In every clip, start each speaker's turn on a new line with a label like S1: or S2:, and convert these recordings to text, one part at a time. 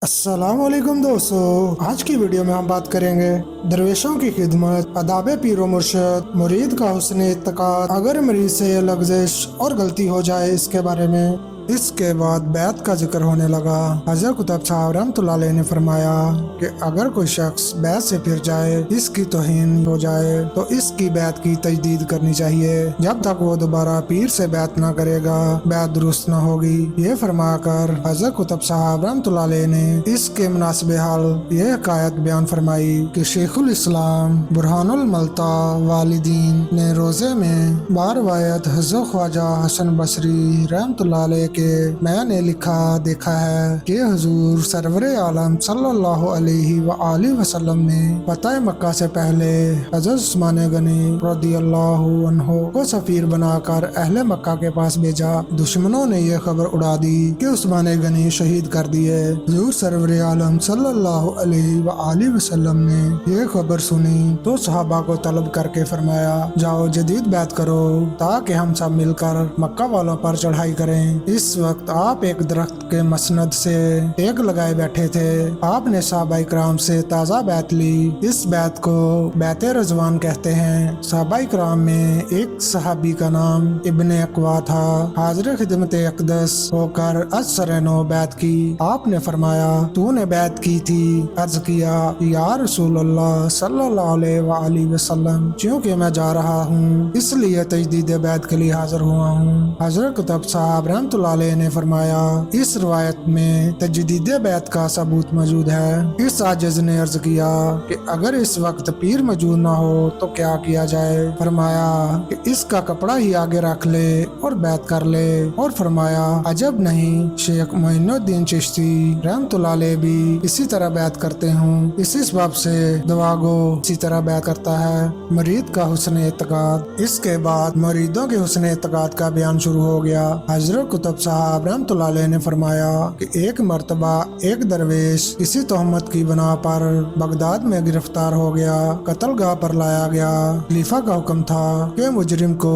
S1: अस्सलाम वालेकुम दोस्तों, आज की वीडियो में हम बात करेंगे दरवेशों की खिदमत, अदाब पीरो मुर्शद, मुरीद का हुस्न इत्तेकाद, अगर मरीज से लग़ज़िश और गलती हो जाए इसके बारे में। इसके बाद बैत का जिक्र होने लगा। हज़रत कुतुब साहब रहमतुल्लाह अलैह ने फरमाया कि अगर कोई शख्स बैत से फिर जाए, इसकी तौहीन हो जाए तो इसकी बैत की तजदीद करनी चाहिए। जब तक वो दोबारा पीर से बैत ना करेगा, बैत दुरुस्त ना होगी। ये फरमाकर हज़रत कुतुब साहब रहमतुल्लाह अलैह ने इसके मुनासिब हाल ये हकायत बयान फरमाई कि शेखुल इस्लाम बुरहानुल मल्ता वालिदीन ने रोज़े में बारवायत हज़रत ख्वाजा हसन बसरी रहमतुल्लाह अलैह के मैंने लिखा देखा है कि हुजूर सरवर आलम सल्लल्लाहु अलैहि व आलिहि वसल्लम ने फतह मक्का से पहले हज़रत उस्मान गनी रज़ियल्लाहु अन्हु को सफीर बनाकर अहले मक्का के पास भेजा। दुश्मनों ने यह खबर उड़ा दी कि उस्मान गनी शहीद कर दिए। हुजूर सरवर आलम सल्लल्लाहु अलैहि व आलिहि वसल्लम ने यह खबर सुनी तो सहाबा को तलब करके फरमाया, जाओ जदीद बैत करो ताकि हम सब मिलकर मक्का वालों पर चढ़ाई करें। इस वक्त आप एक दरख्त के मसनद से टेक लगाए बैठे थे। आपने साहबा इकराम से ताज़ा बैत ली। इस बैत को बैत रज़वान कहते हैं। साहबा इकराम में एक सहाबी का नाम इब्ने अकवा था। हाज़िर खिदमत अक़दस होकर असरनो बैत की। आपने फरमाया, तूने बैत की थी? अर्ज किया, या रसूलल्लाह सल्लल्लाहु अलैहि वसल्लम, क्योंकि मैं जा रहा हूँ इसलिए तजदीद बैत के लिए हाजिर हुआ हूँ। हज़रत कुतुब साहब रहमतुल्लाह अलैह ने फरमाया, इस रवायत में तजदीद बैत का सबूत मौजूद है। इस आजिज़ ने अर्ज किया कि अगर इस वक्त पीर मौजूद ना हो तो क्या किया जाए? फरमाया कि इसका कपड़ा ही आगे रख ले और बैत कर ले। और फरमाया, अजब नहीं, शेख मोइनुद्दीन चिश्ती रहमतुल्लाह अलैह भी इसी तरह बैत करते हूँ। इसी सबब से दवागो इसी तरह बैत करता है। मुरीद का हुस्न इत्तेकाद। इसके बाद मुरीदों के हुस्न इत्तेकाद का बयान शुरू हो गया। हज़रत कुतुब साहब रहमतुल्लाह अलैह ने फरमाया कि एक मर्तबा एक दरवेश इसी तोहमत की बना पर बगदाद में गिरफ्तार हो गया, कत्लगाह पर लाया गया। खलीफा का हुक्म था कि मुजरिम को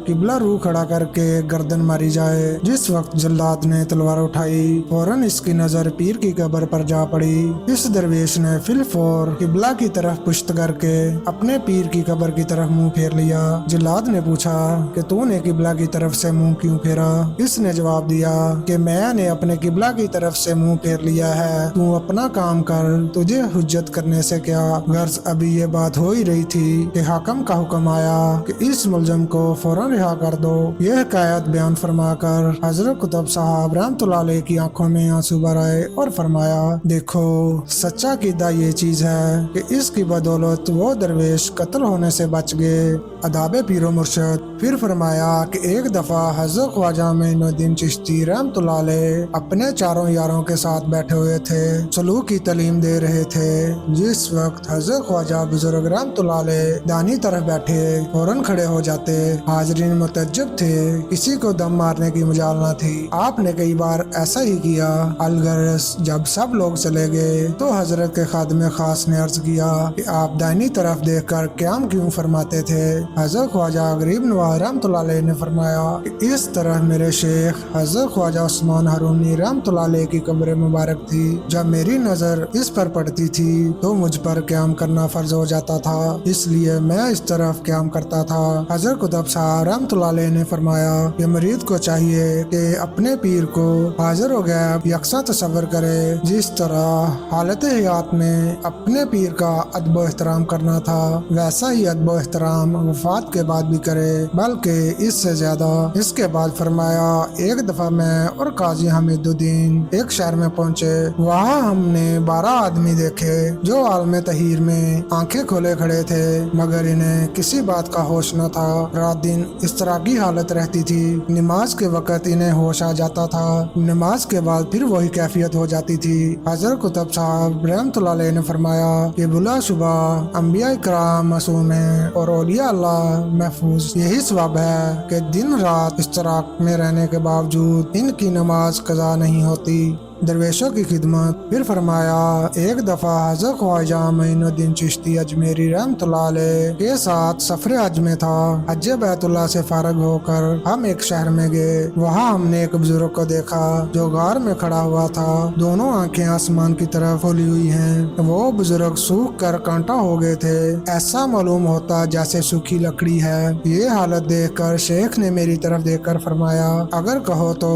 S1: किबला रू खड़ा करके गर्दन मारी जाए। जिस वक्त जल्लाद ने तलवार उठाई, फौरन इसकी नजर पीर की कब्र पर जा पड़ी। इस दरवेश ने फिलफौर किबला की तरफ पुश्त करके अपने पीर की कब्र की तरफ मुंह फेर लिया। जल्लाद ने पूछा कि तूने किबला की तरफ से मुंह क्यों फेरा? इसने जवाब दिया कि मैंने अपने किबला की तरफ से मुंह फेर लिया है, तू अपना काम कर, तुझे हुज्जत करने से क्या। गर्ज अभी ये बात हो ही रही थी कि हाकम का हुक्म आया कि इस मुलजम को फौरन रिहा कर दो। यह हकायत बयान फरमाकर हज़रत कुतुब साहब रहमतुल्लाह अलैह की आंखों में आंसू भर आए और फरमाया, देखो सच्चा कीदा ये चीज है कि इसकी बदौलत वो दरवेश कत्ल होने से बच गए। अदाबे पीरो मुर्शद। फिर फरमाया कि एक दफा हज़रत ख्वाजा मोइनुद्दीन चिश्ती रहमतुल्लाह अलैह अपने चारों यारों के साथ बैठे हुए थे, सलूक की तालीम दे रहे थे। जिस वक्त हज़रत ख्वाजा बुजुर्ग रहमतुल्लाह अलैह दानी तरफ बैठे फौरन खड़े हो जाते। हाजरीन मुतज्जब थे, किसी को दम मारने की मजाल न थी। आपने कई बार ऐसा ही किया। अलगरस जब सब लोग चले गए तो हजरत के खादमे खास ने अर्ज किया कि आप दानी तरफ देखकर क़याम क्यों फरमाते थे? हज़रत ख्वाजा गरीब नवाज रहमतुल्लाह अलैह ने फरमाया कि इस तरह मेरे शेख हज़रत ख्वाजा उस्मान हारूनी रहमतुल्लाह अलैह की कब्र मुबारक थी। जब मेरी नजर इस पर पड़ती थी तो मुझ पर क़याम करना फर्ज हो जाता था, इसलिए मैं इस तरफ क़याम करता था। हज़रत कुतुब साहब रहमतुल्लाह अलैह ने फरमाया कि मरीद को चाहिए कि अपने पीर को हाजिर हो गया यकसा तसव्वुर करे। जिस तरह हालत हयात में अपने पीर का अदब एहतराम करना था, वैसा ही अदब एहतराम वफात के बाद भी करे, बल्कि इससे ज्यादा। इसके बाद फरमाया, एक दफा मैं और काजी हमीदुद्दीन एक शहर में पहुंचे। वहाँ हमने 12 आदमी देखे जो आलम तहीर में आंखें खोले खड़े थे, मगर इन्हें किसी बात का होश न था। रात दिन इस तरह की हालत रहती थी। नमाज के वक्त इन्हें होश आ जाता था, नमाज के बाद फिर वही कैफियत हो जाती थी। हज़रत कुतुब साहब रहमतुल्लाह अलैह ने फरमाया कि बुला सुबह अंबिया इकराम मासूम हैं और औलिया अल्लाह महफूज। यही सबब है कि दिन रात इस तरह में रहने के बावजूद इनकी नमाज कज़ा नहीं होती। दरवेशों की खिदमत। फिर फरमाया, एक दफा हज़रत ख्वाजा मोइनुद्दीन चिश्ती अजमेरी रहमतुल्लाह अलैह के साथ सफर हज में था। हज बैतुल्लाह से फारग होकर हम एक शहर में गए। वहाँ हमने एक बुजुर्ग को देखा जो गार में खड़ा हुआ था, दोनों आंखें आसमान की तरफ खोली हुई हैं। वो बुजुर्ग सूख कर कांटा हो गए थे, ऐसा मालूम होता जैसे सूखी लकड़ी है। ये हालत देखकर शेख ने मेरी तरफ देखकर फरमाया, अगर कहो तो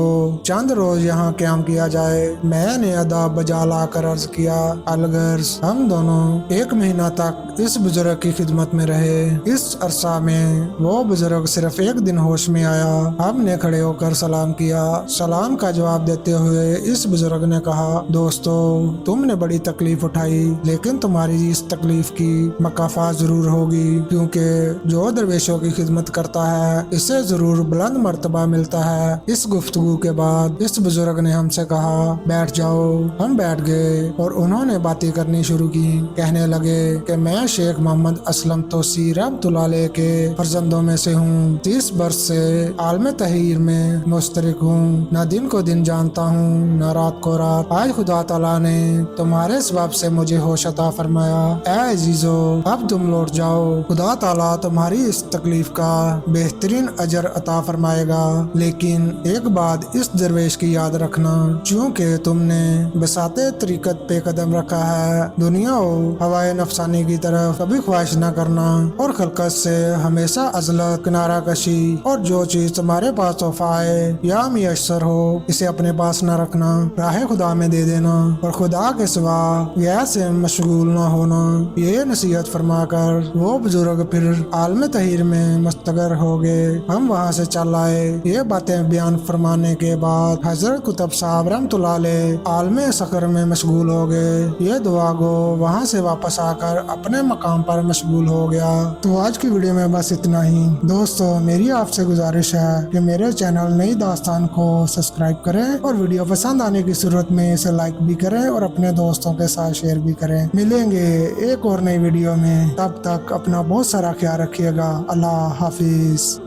S1: चंद रोज यहाँ क्याम किया जाए। मैंने अदा बजा ला कर अर्ज किया, अलगर्ज। हम दोनों 1 महीना तक इस बुजुर्ग की खिदमत में रहे। इस अरसा में वो बुजुर्ग सिर्फ 1 दिन होश में आया। हमने खड़े होकर सलाम किया। सलाम का जवाब देते हुए इस बुजुर्ग ने कहा, दोस्तों तुमने बड़ी तकलीफ उठाई, लेकिन तुम्हारी इस तकलीफ की मकाफात जरूर होगी, क्योंकि जो दरवेशों की खिदमत करता है इसे जरूर बुलंद मर्तबा मिलता है। इस गुफ्तगू के बाद इस बुजुर्ग ने हमसे कहा, बैठ जाओ। हम बैठ गए और उन्होंने बातें करनी शुरू की। कहने लगे कि मैं शेख मोहम्मद असलम तोसी रहमतुल्लाह अलैह के फर्जंदों में से हूँ। 30 बरस से आलम तहीर में मुश्तरक हूँ। न दिन को दिन जानता हूँ, न रात को रात। आज खुदा ताला ने तुम्हारे सबब से मुझे होश अता फरमाया। ऐ अजीजो, अब तुम लौट जाओ। खुदा ताला तुम्हारी इस तकलीफ का बेहतरीन अजर अता फरमाएगा। लेकिन एक बात इस दरवेश की याद रखना, चूँकि तुमने बसाते तरीकत पे कदम रखा है, दुनिया हो हवाए नफसानी की तरफ कभी ख्वाहिश न करना और खलकत से हमेशा अजलत, किनारा कशी और जो चीज तुम्हारे पास तोहफा है या मुयस्सर हो, इसे अपने पास न रखना, राह खुदा में दे देना और खुदा के सिवा गैर से मशगूल न होना। ये नसीहत फरमाकर वो बुजुर्ग फिर आलम तहीर में मुस्तगर हो गए। हम वहाँ से चल आए। ये बातें बयान फरमाने के बाद हजरत कुतुब साहब रहमतुल्लाह अलैह आलम सकर में मशगूल हो गए। ये दुआ गो वहाँ से वापस आकर अपने मकाम पर मशगूल हो गया। तो आज की वीडियो में बस इतना ही। दोस्तों मेरी आपसे गुजारिश है कि मेरे चैनल नई दास्तान को सब्सक्राइब करें और वीडियो पसंद आने की सूरत में इसे लाइक भी करें और अपने दोस्तों के साथ शेयर भी करें। मिलेंगे एक और नई वीडियो में, तब तक अपना बहुत सारा ख्याल रखिएगा। अल्लाह हाफिज।